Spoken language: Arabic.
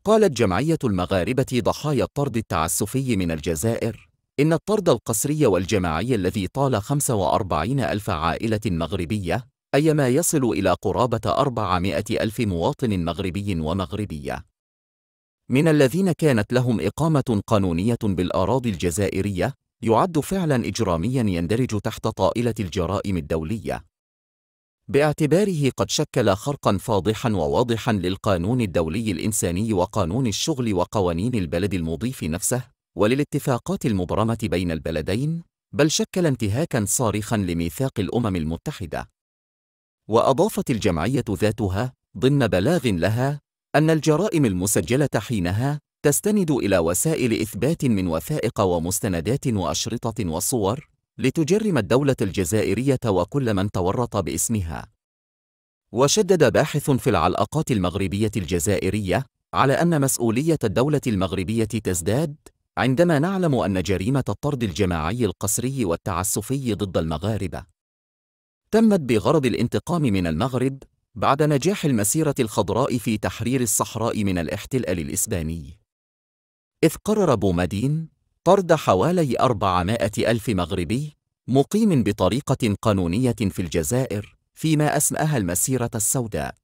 قالت جمعية المغاربة ضحايا الطرد التعسفي من الجزائر إن الطرد القسري والجماعي الذي طال 45 ألف عائلة مغربية، أي ما يصل إلى قرابة 400 ألف مواطن مغربي ومغربية، من الذين كانت لهم إقامة قانونية بالأراضي الجزائرية، يعد فعلاً إجرامياً يندرج تحت طائلة الجرائم الدولية، باعتباره قد شكل خرقاً فاضحاً وواضحاً للقانون الدولي الإنساني وقانون الشغل وقوانين البلد المضيف نفسه وللاتفاقات المبرمة بين البلدين، بل شكل انتهاكاً صارخاً لميثاق الأمم المتحدة. وأضافت الجمعية ذاتها ضمن بلاغ لها أن الجرائم المسجلة حينها تستند إلى وسائل إثبات من وثائق ومستندات وأشرطة وصور لتجرم الدولة الجزائرية وكل من تورط باسمها. وشدد باحث في العلاقات المغربية الجزائرية على أن مسؤولية الدولة المغربية تزداد عندما نعلم أن جريمة الطرد الجماعي القسري والتعسفي ضد المغاربة تمت بغرض الانتقام من المغرب بعد نجاح المسيرة الخضراء في تحرير الصحراء من الاحتلال الإسباني، إذ قرر بومدين طرد حوالي 400 ألف مغربي مقيم بطريقة قانونية في الجزائر فيما أسماها المسيرة السوداء.